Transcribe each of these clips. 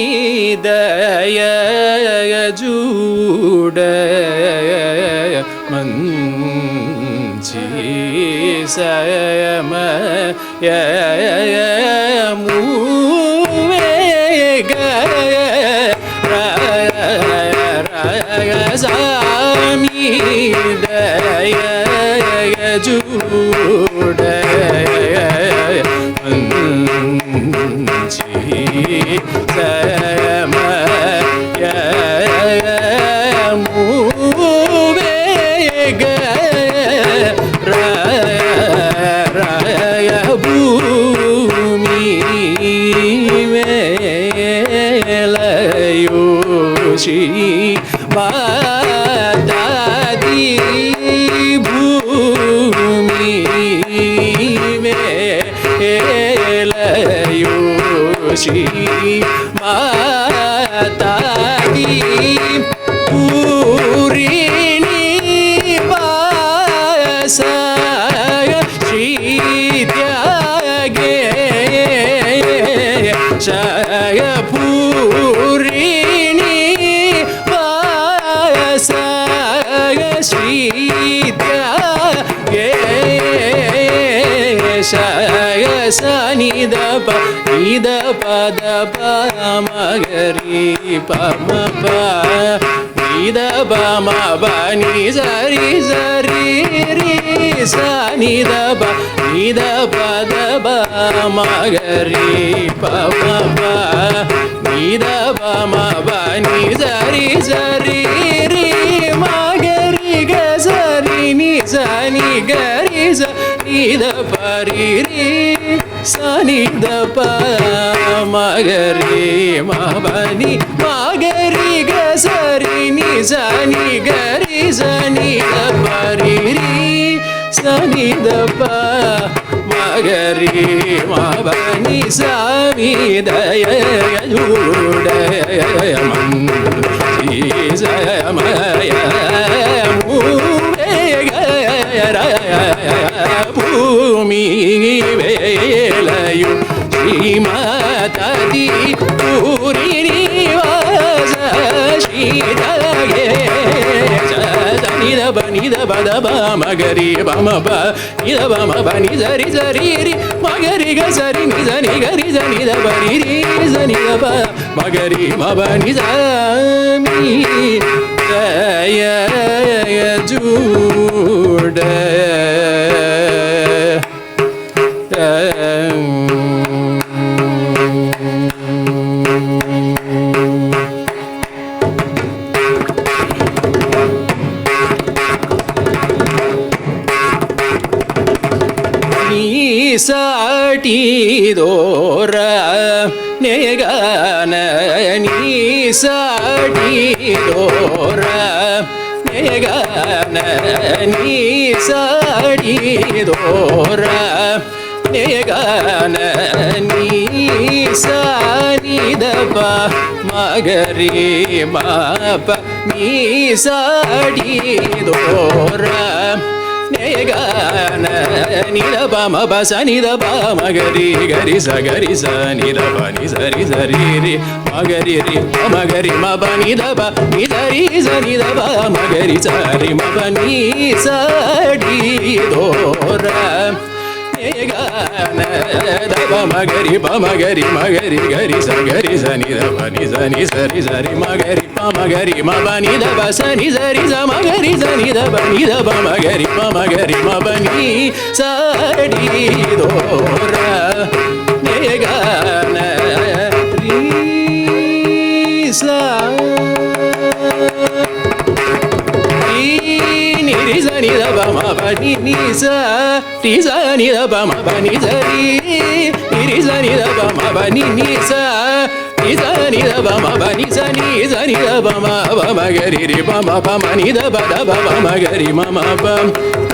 சாமிதய ஜூட மஞ்சி சமய மூவேக சாமிதய ஜூட சமய மூவேக ரய பூமி வேலயோஷி மாதாதி பூமி வேலயோஷி மாதாதி பூரிணி வாசய ஸ்ரீத்யாகே ஜய பூரிணி வாசய ஸ்ரீத்யாகே ஜய சனிதப நித பத பமகரி பமப நித பம பனி சரி சரி ரி சனிதப நித பத பமகரி பமப நித பம பனி சரி சரி ரி மகரி க சரி நி சனி கரி ச நித பரி ரி சனித ப மகரி மபனி மகரி க சரி நி சனி கரி சனித பரி ரி சனித ப மகரி மபனி சமிதய ஜூடய மஞ்சி சமய மூவேக பூமி வேலயு ஸ்ரீமாததி பூரிணி வாச ஸ்ரீதயே நித பனித பத மகரி பமப நித பமப நிசரி சரி மகரி க சரி நித நிகரி சனித பரி சனித ப மகரி மப நிசமி தய ஜூட சாட்டி தோர நேகன நீ சாட்டி தோர நேகன நீ சாட்டி தோர நேகன நீ சானிதப மகரி மாப நீ சாட்டி தோர நேகன நித பம ப சனித ப மகரி கரி ச நித ப நி சரி சரி ரி மகரி ரி மகரி மப நித ப நி சரி சனித ப மகரி சரி மப நி சடி தோர நேகன தப மகரி ப மகரி மகரி கரி ச நித ப நி சரி சரி மகரி ப மகரி மப நித ப சனி சரி ச மகரி சனித ப நித ப மகரி ப மகரி மப நி சடி தோர நேகன ரி ச ரி ச நித ப மப நி நி ச ரி ச நித ப மப நி சரி ரி ச நித ப மப நி நி ச ரி ச நித ப மப நி ச நி ச நி da ba ma ba ma ga ri ri ba ma ba ma ni da ba ma ga ri ma ma ba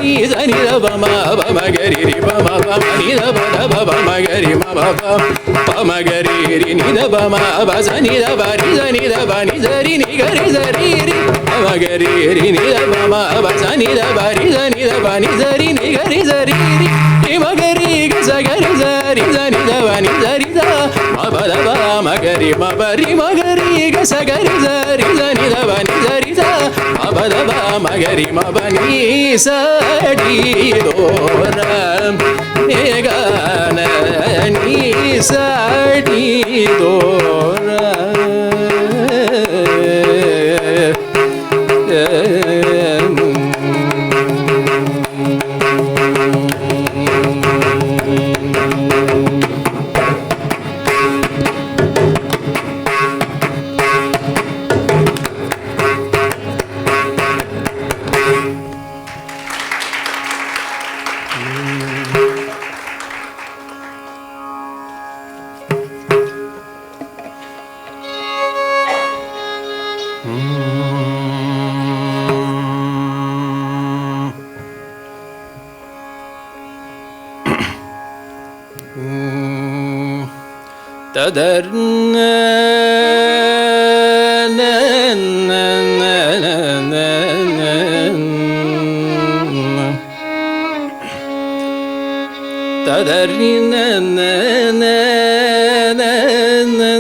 ni za ni da ba ma ga ri ri ba ma ba ma ni da ba ma ga ri ma ba ma ga ri ri ni da ba ma ba za ni da ba ri za ni da ba ni za ri ni ga ri za ri ri ba ma ga ri ri ni da ba ma ba za ni da ba ri za ni da ba ni za ri ni ga ri za ri ri ni ma ga ri ga za ga ri za ri za ni da ba ni za ri za ma ba da ba ma ga ri ma ba ri ma ga ri ga sa ga ri za ni da ba ni za ri za ma ba da ba ma ga ri ma ba ni sa di do ra ne ga na ni sa di do ra tadarna na na na na na tadarna na na na na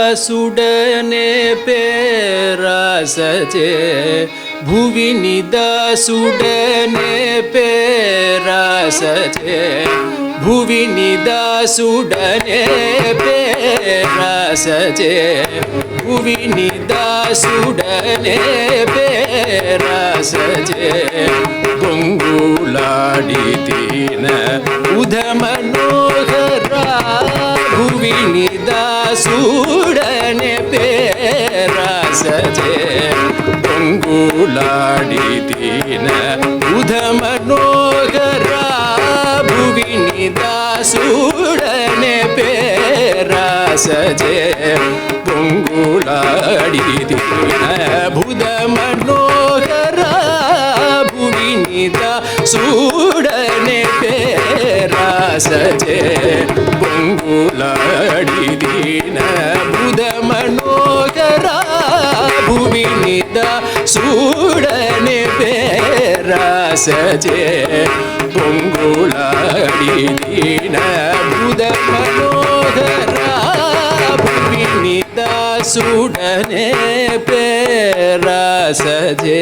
ಭುವಿನಿದಾಸುಡನೆ ಪೇರಾಸಜೆ ಭುವಿನಿದಾಸುಡನೆ ಪೇರಾಸಜೆ ಭುವಿನಿದಾಸುಡನೆ ಪೇರಾಸಜೆ ಭುವಿನಿದಾಸುಡನೆ ಪೇರಾಸಜೆ ಬೊಂಗುಲಾಡಿತೀನ ಉಧಮನೋಹರ ಭುವಿನಿದಾಸುಡನೆ ಪೇರಾಸಜೆ ಬೊಂಗುಲಾಡಿತೀನ ಉಧಮನೋಹರ ಭುವಿನಿದಾಸುಡನೆ ಪೇರಾಸಜೆ ಬೊಂಗುಲಾಡಿತೀನ ಬುಧ ಮನೋಹರ ಭುವಿನಿದಾಸುಡನೆ ಪೇರಾಸಜೆ ಬೊಂಗುಲಾಡಿತೀನ ಬುಧ ಮನೋಹರ ಭುವಿನಿದಾಸುಡನೆ ಪೇರಾಸಜೆ ಬೊಂಗುಲಾಡಿತೀನ ಬುಧ ಮನೋಹರ ಭುವಿನಿದಾಸುಡನೆ ಪೇರಾಸಜೆ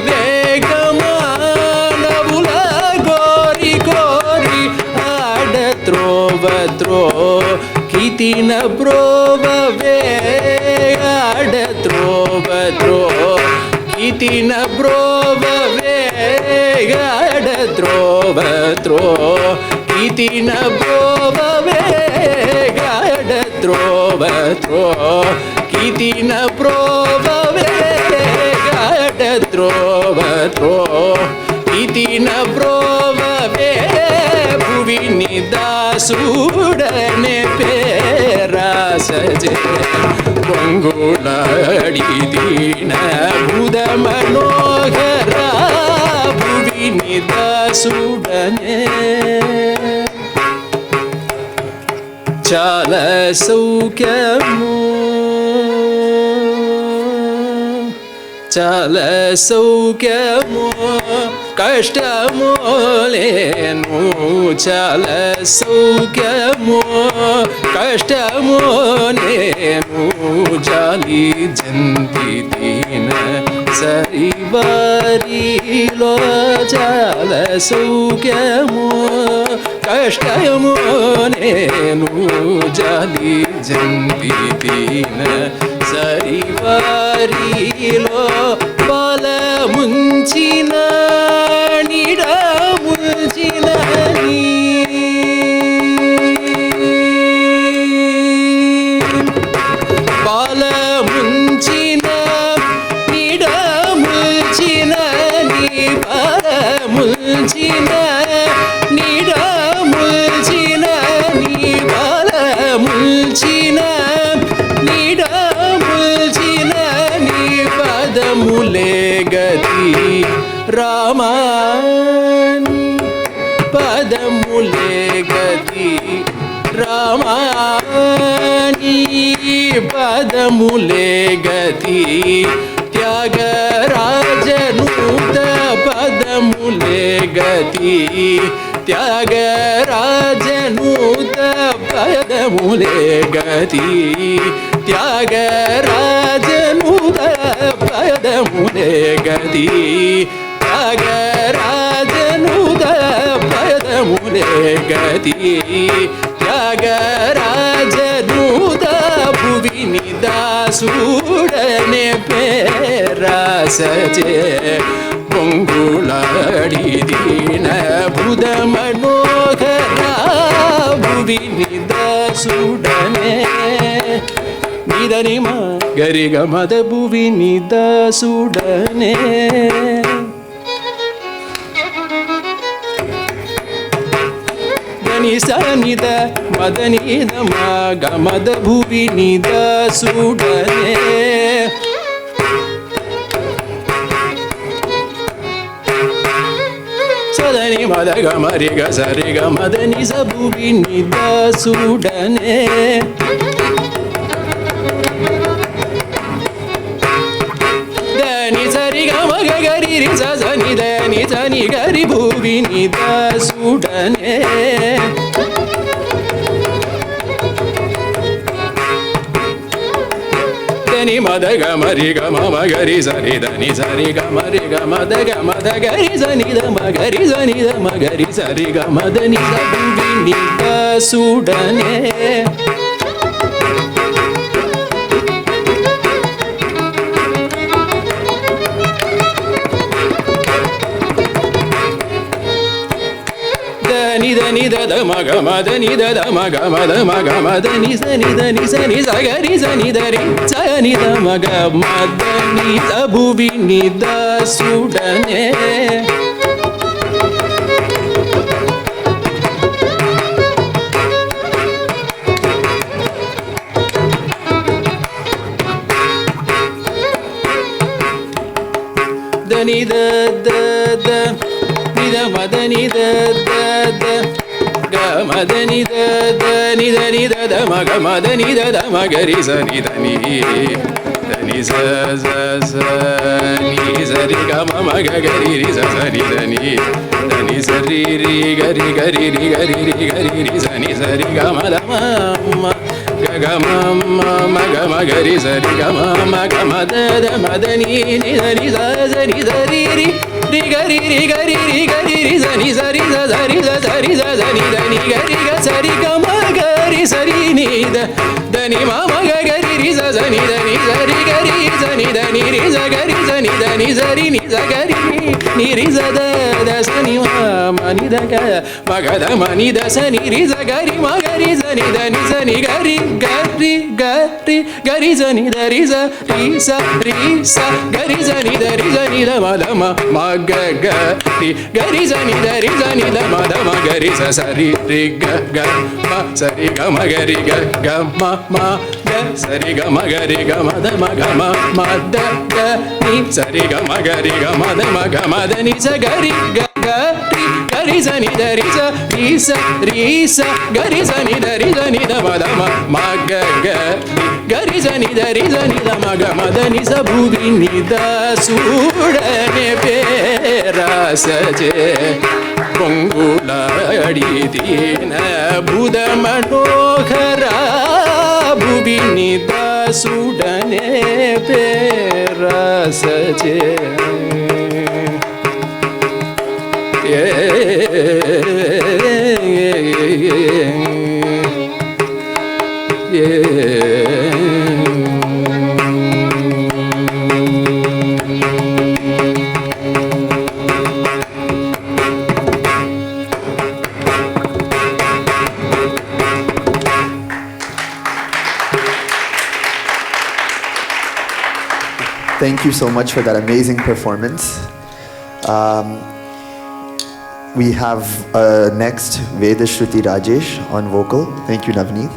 వేగమానవుల గోరి గోరి ఆడ త్రోవ throw కితిన బ్రోవ వేగాడ త్రోవ throw కితిన బ్రోవ వేగాడ త్రోవ throw కితిన బ్రోవ వేగాడ త్రోవ throw కితిన బ్రోవ వేగాడ త్రోవ throw కితిన బ్రోవ వే భువిని దాసుడనే పేరాసజే పొంగులాడి దీన భుద మనోహర భువిని దాసుడనే చాలా సౌఖ్యము చాలా సౌఖ్యము కష్టము లేను చాలా సౌఖ్యము కష్టము నేను జాలి జంతి దీన సరివారిలో చాలా సౌఖ్యము కష్టము నేను జాలి జంతి దీన సరివారిలో బల ముంచిన నిడ ముంచిన బల ముంచిన నిడ ముంచిన నీ బల ముంచిన నిడ ముంచిన నీ బల ముంచిన నిడ ముంచిన నీ పదములే గతి రామాని పదములే గతి రామాని పదములే గతి త్యాగరాజనూత పదములే గతి త్యాగరాజనూత పదములే గతి త్యాగరాజనూత పదములే గతి త్యాగరాజనూత పదములే గతి త్యాగరాజనూత భువిని దాసుడనే పేరాసజే పొంగులాడి దీన భుద మనోహర భువిని దాసుడనే నిదని మా గరిగ మద భువిని దాసుడనే దని సనిద మదనిద మా గమద భువిని దాసుడనే సదని మద గమరి గ సరి గ మదని స భువిని దాసుడనే దని సరి గ మగ గరి రి స సని దని సని గరి భువిని దాసుడనే దని మద గమరి గ మమ గరి సరి దని సరి గమరి గ మద గరి సని ద మగరి సని ద మగరి సరి గ మదని స భువిని దాసుడనే ని ద మగ మద ని ద మగ మద మగ మద ని స ని సగరి స ని దరి స ని ద మగ మద ని ద భువిని దాసుడనే దని ద ద ద ని ద మద ని ద ద ద గ మద ని ద ద ని ద ని ద ద మ గ మద ని ద ద మ గ రి స ని ద ని ద ని స స స ని స రి గ మ మ గ గ రి రి స స ని ద ని ద ని స రి రి గ రి గ రి రి గ రి రి గ రి రి స ని స రి గ మ ద మ మ Gari sari gama ma gama da da ma da ni ni da ni za za ni da ri ri ri gari ri gari ri gari ri za ni za ri za za ri za za ri za za ni da ni gari ga sari gama gari sari ni da da ni ma ma ga gari ri za za ni da ni za ri gari za ni da ni ri za gari za ni da ni za ri ni za gari ni ri za da da sa ni ma ni da ga ma ga da ma ni da sa ni ri za gari ma gari za ni da ni za ni gari gari gari gari za ni da ri za gari za ni da ri za ni da ma ga ga ri gari za ni da ri za ni da ma gari sa sa ri ri ga ga ma sa ri ga ma ga ri ga ga ma ga sa ri ga ma ga ri ga ma da ma da ga ni sa ri ga ma ga ri ga ma da ni sa ga ri ga ga ri gari za ni da ri za gari za ni da ri za ni da ma ga ga ri gari za ni da ri za ni da ma da ni sa bhuvi ni da sudane pera saje ponguladi dina buddha manohara bhuvi ni da sudane pera saje Thank you so much for that amazing performance. We have next Vedashruti Rajesh on vocal. Thank you, Navneet.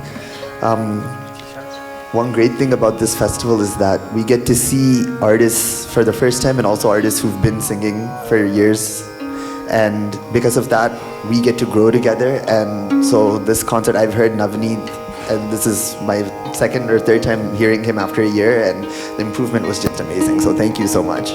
One great thing about this festival is that we get to see artists for the first time and also artists who've been singing for years. And because of that, we get to grow together. And so this concert, I've heard Navneet, and this is my second or third time hearing him after a year, and the improvement was just amazing. So thank you so much.